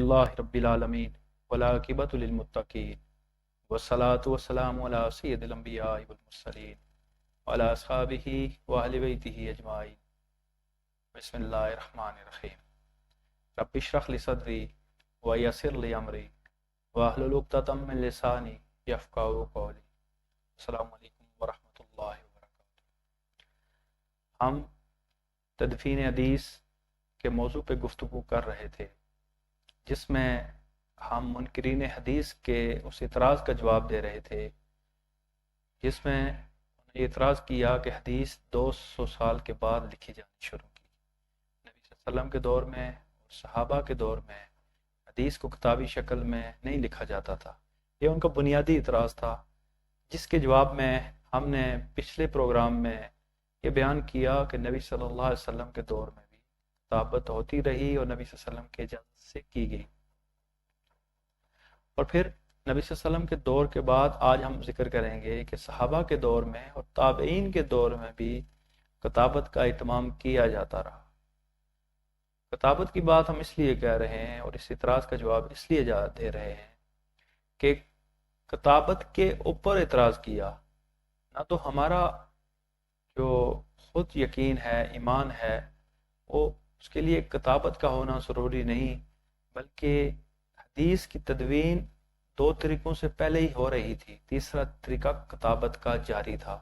للہ رب العالمین والعاقبۃ للمتقین والصلاة والسلام علی سید الانبیاء والمرسلین وعلی اصحابہ واہل بیتہ اجمعین۔ بسم اللہ الرحمن الرحیم۔ رب اشرح لی صدری ویسر لی امری واحلل عقدۃ من لسانی یفقہوا قولی۔ السلام علیکم ورحمۃ اللہ وبرکاتہ۔ ہم تدفین حدیث کے موضوع پہ گفتگو کر رہے تھے، جس میں ہم منکرین حدیث کے اس اعتراض کا جواب دے رہے تھے، جس میں انہوں نے اعتراض کیا کہ حدیث 200 سال کے بعد لکھی جانی شروع کی۔ نبی صلی اللہ علیہ وسلم کے دور میں اور صحابہ کے دور میں حدیث کو کتابی شکل میں نہیں لکھا جاتا تھا۔ یہ ان کا بنیادی اعتراض تھا، جس کے جواب میں ہم نے پچھلے پروگرام میں یہ بیان کیا کہ نبی صلی اللہ علیہ وسلم کے دور میں بھی کتابت ہوتی رہی اور نبی صلی اللہ علیہ وسلم کے اجازت سے کی گئی، اور پھر نبی صلی اللہ علیہ وسلم کے دور کے بعد آج ہم ذکر کریں گے کہ صحابہ کے دور میں اور تابعین کے دور میں بھی کتابت کا اہتمام کیا جاتا رہا۔ کتابت کی بات ہم اس لیے کہہ رہے ہیں اور اس اعتراض کا جواب اس لیے دے رہے ہیں کہ کتابت کے اوپر اعتراض کیا نہ تو ہمارا جو خود یقین ہے، ایمان ہے، وہ اس کے لیے کتابت کا ہونا ضروری نہیں، بلکہ حدیث کی تدوین 2 طریقوں سے پہلے ہی ہو رہی تھی۔ تیسرا طریقہ کتابت کا جاری تھا۔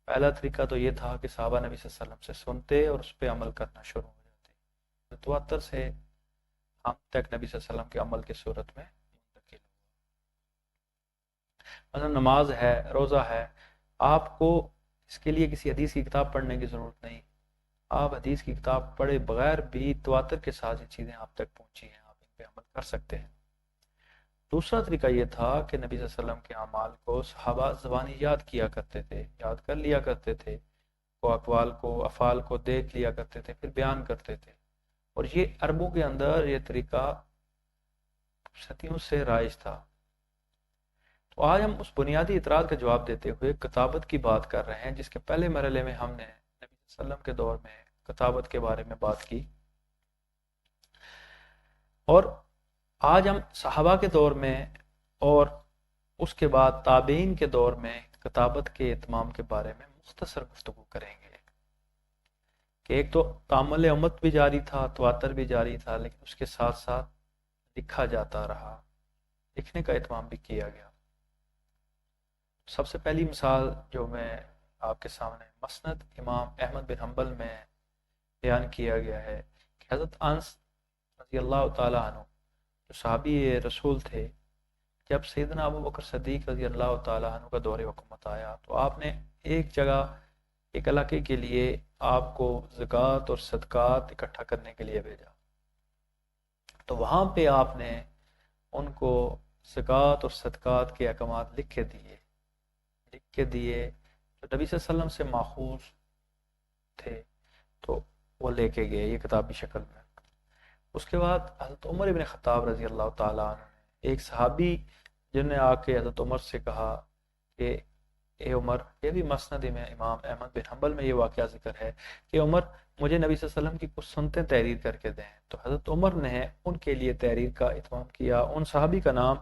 پہلا طریقہ تو یہ تھا کہ صحابہ نبی صلی اللہ علیہ وسلم سے سنتے اور اس پہ عمل کرنا شروع ہو جاتے، تواتر سے ہم تک نبی صلی اللہ علیہ وسلم کے عمل کی صورت میں منتقل ہوا۔ مثلا نماز ہے، روزہ ہے، آپ کو اس کے لیے کسی حدیث کی کتاب پڑھنے کی ضرورت نہیں، آپ حدیث کی کتاب پڑھے بغیر بھی تواتر کے ساتھ یہ چیزیں آپ تک پہنچی ہیں، آپ ان پہ عمل کر سکتے ہیں۔ دوسرا طریقہ یہ تھا کہ نبی صلی اللہ علیہ وسلم کے اعمال کو صحابہ زبانی یاد کیا کرتے تھے، یاد کر لیا کرتے تھے، وہ اقوال کو، افعال کو دیکھ لیا کرتے تھے، پھر بیان کرتے تھے، اور یہ عربوں کے اندر یہ طریقہ صدیوں سے رائج تھا۔ تو آج ہم اس بنیادی اعتراض کا جواب دیتے ہوئے کتابت کی بات کر رہے ہیں، جس کے پہلے مرحلے میں ہم نے نبی صلی اللہ علیہ وسلم کے دور میں کتابت کے بارے میں بات کی، اور آج ہم صحابہ کے دور میں اور اس کے بعد تابعین کے دور میں کتابت کے اہتمام کے بارے میں مختصر گفتگو کریں گے کہ ایک تو تعامل امت بھی جاری تھا، تواتر بھی جاری تھا، لیکن اس کے ساتھ ساتھ لکھا جاتا رہا، لکھنے کا اہتمام بھی کیا گیا۔ سب سے پہلی مثال جو میں آپ کے سامنے مسند امام احمد بن حنبل میں بیان کیا گیا ہے کہ حضرت انس رضی اللہ تعالیٰ عنہ جو صحابی رسول تھے، جب سیدنا ابو بکر صدیق رضی اللہ تعالیٰ عنہ کا دور حکومت آیا تو آپ نے ایک جگہ، ایک علاقے کے لیے آپ کو زکوٰۃ اور صدقات اکٹھا کرنے کے لیے بھیجا، تو وہاں پہ آپ نے ان کو زکوٰۃ اور صدقات کے احکامات لکھ کے دیے جو نبی صلی اللہ علیہ وسلم سے ماخوذ تھے، تو وہ لے کے گئے یہ کتابی شکل میں۔ اس کے بعد حضرت عمر بن خطاب رضی اللہ تعالیٰ عنہ نے، ایک صحابی جن نے آ کے حضرت عمر سے کہا کہ اے عمر، یہ بھی مسند میں امام احمد بن حنبل میں یہ واقعہ ذکر ہے کہ عمر مجھے نبی صلی اللہ علیہ وسلم کی کچھ سنتیں تحریر کر کے دیں، تو حضرت عمر نے ان کے لیے تحریر کا اہتمام کیا۔ ان صحابی کا نام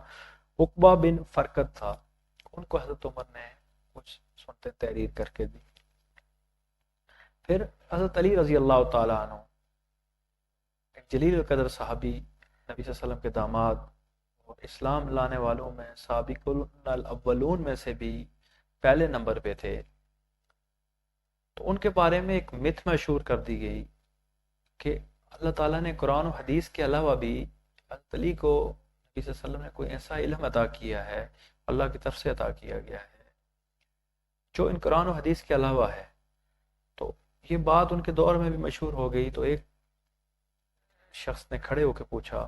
عقبہ بن فرقد تھا، ان کو حضرت عمر نے کچھ سنتیں تحریر کر کے دی۔ پھر حضرت علی رضی اللہ تعالیٰ عنہ، ایک جلیل القدر صحابی، نبی صلی اللہ علیہ وسلم کے داماد اور اسلام لانے والوں میں سابقون الاولون میں سے بھی پہلے نمبر پہ تھے، تو ان کے بارے میں ایک مت مشہور کر دی گئی کہ اللہ تعالیٰ نے قرآن و حدیث کے علاوہ بھی حضرت علی کو نبی صلی اللہ علیہ وسلم نے کوئی ایسا علم عطا کیا ہے، اللہ کی طرف سے عطا کیا گیا ہے جو ان قرآن و حدیث کے علاوہ ہے۔ تو یہ بات ان کے دور میں بھی مشہور ہو گئی، تو ایک شخص نے کھڑے ہو کے پوچھا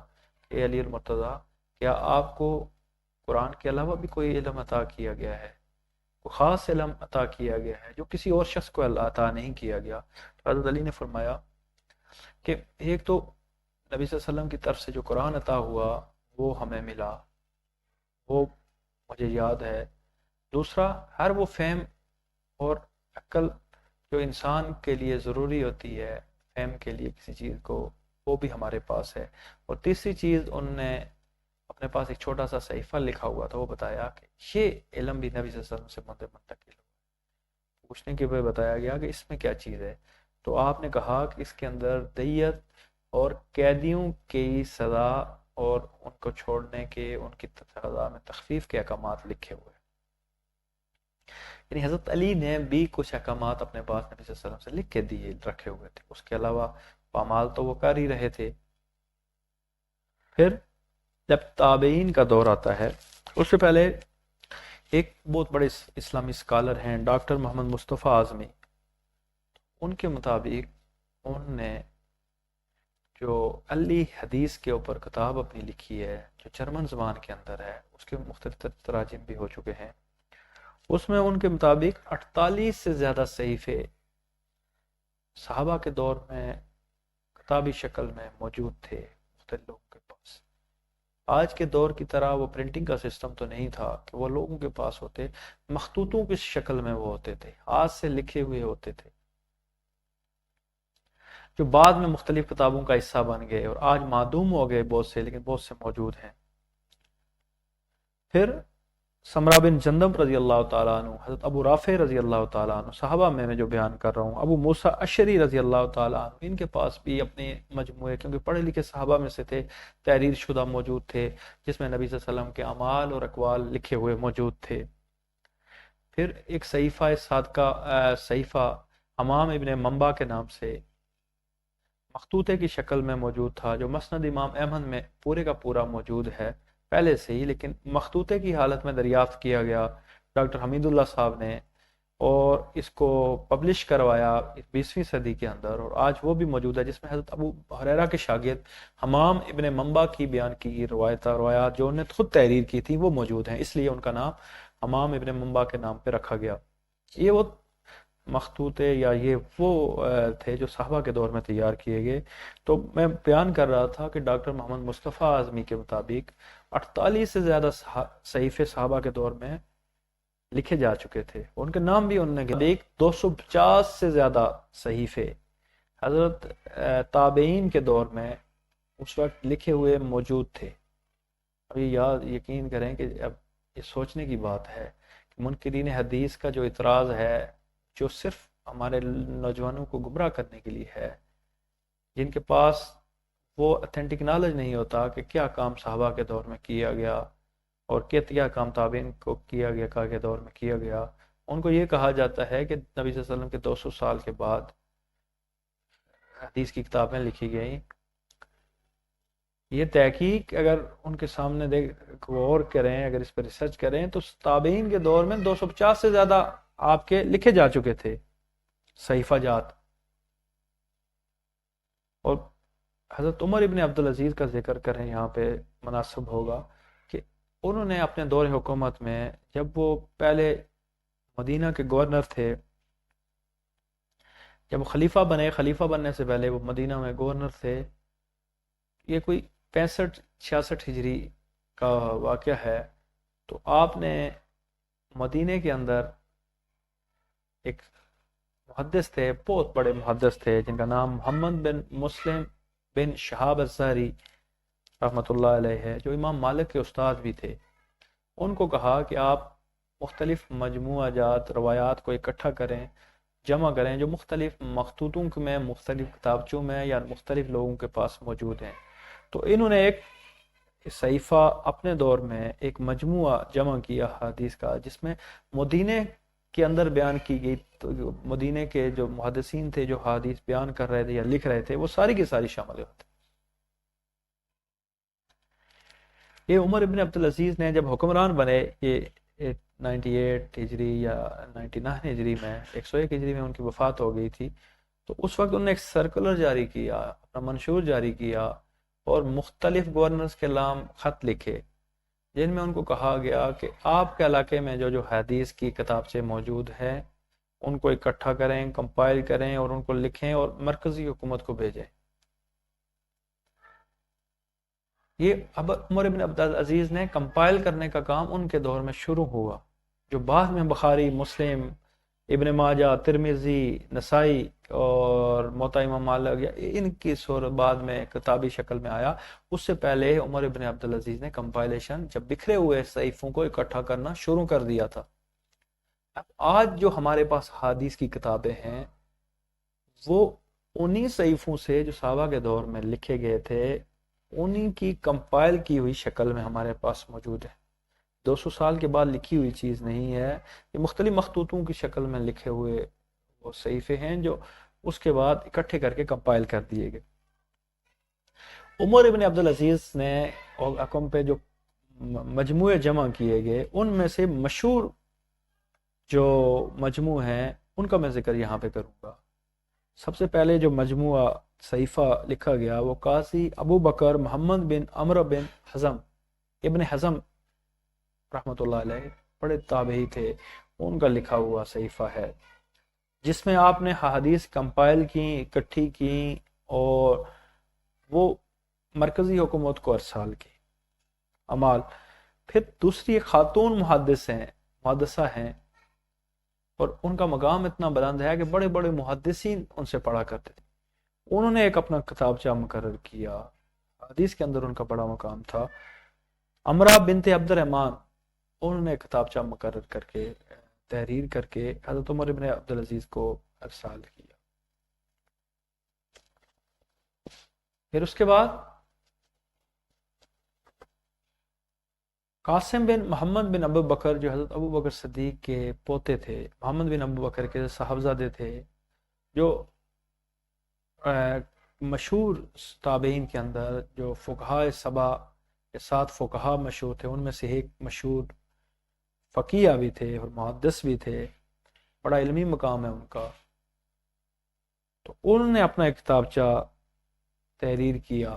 کہ علی المرتضیٰ، کیا آپ کو قرآن کے علاوہ بھی کوئی علم عطا کیا گیا ہے، کوئی خاص علم عطا کیا گیا ہے جو کسی اور شخص کو عطا نہیں کیا گیا؟ تو حضرت علی نے فرمایا کہ ایک تو نبی صلی اللہ علیہ وسلم کی طرف سے جو قرآن عطا ہوا وہ ہمیں ملا، وہ مجھے یاد ہے۔ دوسرا، ہر وہ فہم اور عقل جو انسان کے لیے ضروری ہوتی ہے، فہم کے لیے کسی چیز کو وہ بھی ہمارے پاس ہے. اور تیسری چیز انہوں نے اپنے پاس ایک چھوٹا سا صحیفہ لکھا ہوا تھا، وہ بتایا کہ یہ علم بھی نبی صلی اللہ علیہ وسلم سے منتقل ہو. پوچھنے کے بعد بتایا گیا کہ اس میں کیا چیز ہے، تو آپ نے کہا کہ اس کے اندر دیت اور قیدیوں کی سزا اور ان کو چھوڑنے کے، ان کی سزا میں تخفیف کے احکامات لکھے ہوئے. یعنی حضرت علی نے بھی کچھ احکامات اپنے پاس نبی صلی اللہ علیہ وسلم سے لکھ کے دیے رکھے ہوئے تھے، اس کے علاوہ پامال تو وہ کر ہی رہے تھے. پھر جب تابعین کا دور آتا ہے، اس سے پہلے ایک بہت بڑے اسلامی اسکالر ہیں ڈاکٹر محمد مصطفیٰ اعظمی. ان کے مطابق انہوں نے جو علی حدیث کے اوپر کتاب اپنی لکھی ہے جو جرمن زبان کے اندر ہے، اس کے مختلف تراجم بھی ہو چکے ہیں. اس میں ان کے مطابق 48 سے زیادہ صحیفے صحابہ کے دور میں کتابی شکل میں موجود تھے مختلف لوگوں کے پاس. آج کے دور کی طرح وہ پرنٹنگ کا سسٹم تو نہیں تھا کہ وہ لوگوں کے پاس ہوتے، مخطوطوں کی شکل میں وہ ہوتے تھے، ہاتھ سے لکھے ہوئے ہوتے تھے، جو بعد میں مختلف کتابوں کا حصہ بن گئے اور آج معدوم ہو گئے بہت سے، لیکن بہت سے موجود ہیں. پھر سمرہ بن جندب رضی اللہ تعالیٰ عنہ، حضرت ابو رافع رضی اللہ تعالیٰ عنہ، صحابہ میں جو بیان کر رہا ہوں، ابو موسیٰ اشعری رضی اللہ تعالیٰ عنہ، ان کے پاس بھی اپنے مجموعے، کیونکہ پڑھے لکھے صحابہ میں سے تھے، تحریر شدہ موجود تھے جس میں نبی صلی اللہ علیہ وسلم کے اعمال اور اقوال لکھے ہوئے موجود تھے. پھر ایک صحیفہ صادقہ، صحیفہ امام ابن منبع کے نام سے مخطوطے کی شکل میں موجود تھا، جو مسند امام احمد میں پورے کا پورا موجود ہے پہلے سے ہی، لیکن مخطوطے کی حالت میں دریافت کیا گیا ڈاکٹر حمید اللہ صاحب نے، اور اس کو پبلش کروایا 20ویں صدی کے اندر، اور آج وہ بھی موجود ہے، جس میں حضرت ابو ہریرہ کے شاگرد حمام ابن منبع کی بیان کی روایات جو انہوں نے خود تحریر کی تھی وہ موجود ہیں، اس لیے ان کا نام حمام ابن منبع کے نام پہ رکھا گیا. یہ وہ مخطوطے یا یہ وہ تھے جو صحابہ کے دور میں تیار کیے گئے. تو میں بیان کر رہا تھا کہ ڈاکٹر محمد مصطفیٰ اعظمی کے مطابق 48 سے زیادہ صحیفے صحابہ کے دور میں لکھے جا چکے تھے. ان کے نام بھی انہوں نے ایک 250 سے زیادہ صحیفے حضرت تابعین کے دور میں اس وقت لکھے ہوئے موجود تھے. ابھی یقین کریں کہ اب یہ سوچنے کی بات ہے کہ منکرین حدیث کا جو اعتراض ہے، جو صرف ہمارے نوجوانوں کو گمراہ کرنے کے لیے ہے، جن کے پاس وہ اتھینٹک نالج نہیں ہوتا کہ کیا کام صحابہ کے دور میں کیا گیا اور کیا کام تابعین کو کیا گیا کے دور میں کیا گیا، ان کو یہ کہا جاتا ہے کہ نبی صلی اللہ علیہ وسلم کے 200 سال کے بعد حدیث کی کتابیں لکھی گئیں. یہ تحقیق اگر ان کے سامنے غور کریں، اگر اس پر ریسرچ کریں، تو تابعین کے دور میں 250 سے زیادہ آپ کے لکھے جا چکے تھے صحیفہ جات. اور حضرت عمر ابن عبدالعزیز کا ذکر کریں یہاں پہ مناسب ہوگا کہ انہوں نے اپنے دور حکومت میں، جب وہ پہلے مدینہ کے گورنر تھے، جب وہ خلیفہ بننے سے پہلے وہ مدینہ میں گورنر تھے. یہ کوئی 65-66 ہجری کا واقعہ ہے. تو آپ نے مدینہ کے اندر ایک محدث تھے، بہت بڑے محدث تھے، جن کا نام محمد بن مسلم بن شہاب الزہری رحمۃ اللہ علیہ ہے، جو امام مالک کے استاد بھی تھے. ان کو کہا کہ آپ مختلف مجموعہ جات روایات کو اکٹھا کریں، جمع کریں، جو مختلف مخطوطوں میں، مختلف کتابچوں میں یا مختلف لوگوں کے پاس موجود ہیں. تو انہوں نے ایک صحیفہ اپنے دور میں ایک مجموعہ جمع کیا حدیث کا، جس میں مدینہ کے اندر بیان کی گئی، تو مدینہ کے جو محدثین تھے جو حدیث بیان کر رہے تھے یا لکھ رہے تھے، وہ ساری کی ساری شامل ہوتے. یہ عمر ابن عبدالعزیز نے جب حکمران بنے، یہ 98 ہجری یا 99 ہجری میں، 101 ہجری میں ان کی وفات ہو گئی تھی. تو اس وقت انہوں نے ایک سرکولر جاری کیا، اپنا منشور جاری کیا، اور مختلف گورنرز کے نام خط لکھے، جن میں ان کو کہا گیا کہ آپ کے علاقے میں جو حدیث کی کتابچے موجود ہیں ان کو اکٹھا کریں، کمپائل کریں اور ان کو لکھیں اور مرکزی حکومت کو بھیجیں. یہ اب عمر بن عبدالعزیز نے کمپائل کرنے کا کام ان کے دور میں شروع ہوا، جو بعد میں بخاری، مسلم ابن ماجہ، ترمذی، نسائی اور موطا امام مالک، ان کی صورت بعد میں کتابی شکل میں آیا۔ اس سے پہلے عمر ابن عبدالعزیز نے کمپائلیشن جب بکھرے ہوئے صحیفوں کو اکٹھا کرنا شروع کر دیا تھا۔ اب آج جو ہمارے پاس حدیث کی کتابیں ہیں وہ انہی صحیفوں سے جو صحابہ کے دور میں لکھے گئے تھے انہی کی کمپائل کی ہوئی شکل میں ہمارے پاس موجود ہے۔ 200 سال کے بعد لکھی ہوئی چیز نہیں ہے، یہ مختلف مخطوطوں کی شکل میں لکھے ہوئے وہ صحیفے ہیں جو اس کے بعد اکٹھے کر کے کمپائل کر دیے گئے۔ عمر ابن عبدالعزیز نے حکم پہ جو مجموعے جمع کیے گئے ان میں سے مشہور جو مجموع ہیں ان کا میں ذکر یہاں پہ کروں گا۔ سب سے پہلے جو مجموعہ صحیفہ لکھا گیا وہ قاضی ابو بکر محمد بن عمرو بن حزم ابن حزم رحمۃ اللہ علیہ، بڑے تابعی تھے، ان کا لکھا ہوا صحیفہ ہے جس میں آپ نے حدیث کمپائل کی، اکٹھی کی اور وہ مرکزی حکومت کو ارسال کی عمال۔ پھر دوسری خاتون محدثہ ہیں اور ان کا مقام اتنا بلند ہے کہ بڑے بڑے محدثین ان سے پڑھا کرتے تھے۔ انہوں نے ایک اپنا کتابچہ مقرر کیا، حدیث کے اندر ان کا بڑا مقام تھا۔ امرہ بنت عبد الرحمن، انہوں نے کتابچہ مقرر کر کے تحریر کر کے حضرت عمر بن عبدالعزیز کو ارسال کیا۔ پھر اس کے بعد قاسم بن محمد بن ابو بکر جو حضرت ابو بکر صدیق کے پوتے تھے، محمد بن ابو بکر کے صاحبزادے تھے، جو مشہور تابعین کے اندر جو فقہاء سبع کے 7 فقہاء مشہور تھے ان میں سے ایک مشہور فقیہ بھی تھے اور محدث بھی تھے، بڑا علمی مقام ہے ان کا۔ تو انہوں نے اپنا ایک کتابچہ تحریر کیا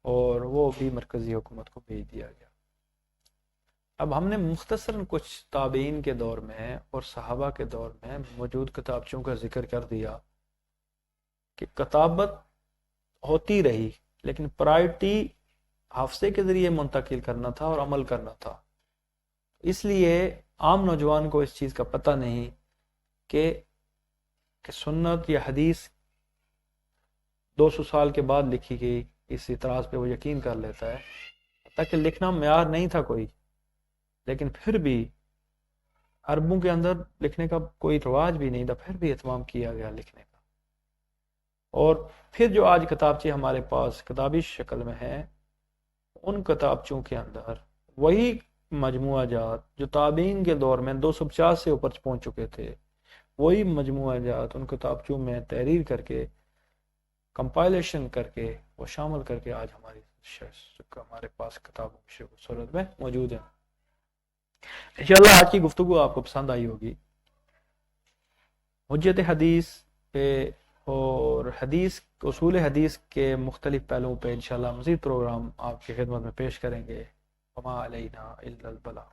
اور وہ بھی مرکزی حکومت کو بھیج دیا گیا۔ اب ہم نے مختصراً کچھ تابعین کے دور میں اور صحابہ کے دور میں موجود کتابچوں کا ذکر کر دیا کہ کتابت ہوتی رہی لیکن پرائرٹی حافظے کے ذریعے منتقل کرنا تھا اور عمل کرنا تھا۔ اس لیے عام نوجوان کو اس چیز کا پتہ نہیں کہ سنت یا حدیث 200 سال کے بعد لکھی گئی، اس اعتراض پہ وہ یقین کر لیتا ہے، تاکہ لکھنا معیار نہیں تھا کوئی، لیکن پھر بھی عربوں کے اندر لکھنے کا کوئی رواج بھی نہیں تھا، پھر بھی اہتمام کیا گیا لکھنے کا۔ اور پھر جو آج کتابچے ہمارے پاس کتابی شکل میں ہیں ان کتابچوں کے اندر وہی مجموعہ جات جو تابعین کے دور میں 250 سے اوپر پہنچ چکے تھے، وہی مجموعہ جات ان کتابچوں میں تحریر کر کے کمپائلیشن کر کے وہ شامل کر کے آج ہمارے پاس کتابوں کی صورت میں موجود ہے۔ انشاءاللہ آج کی گفتگو آپ کو پسند آئی ہوگی۔ حجت حدیث پہ اور اصول حدیث کے مختلف پہلوؤں پہ انشاءاللہ مزید پروگرام آپ کی خدمت میں پیش کریں گے۔ وما علینا الا البلاغ۔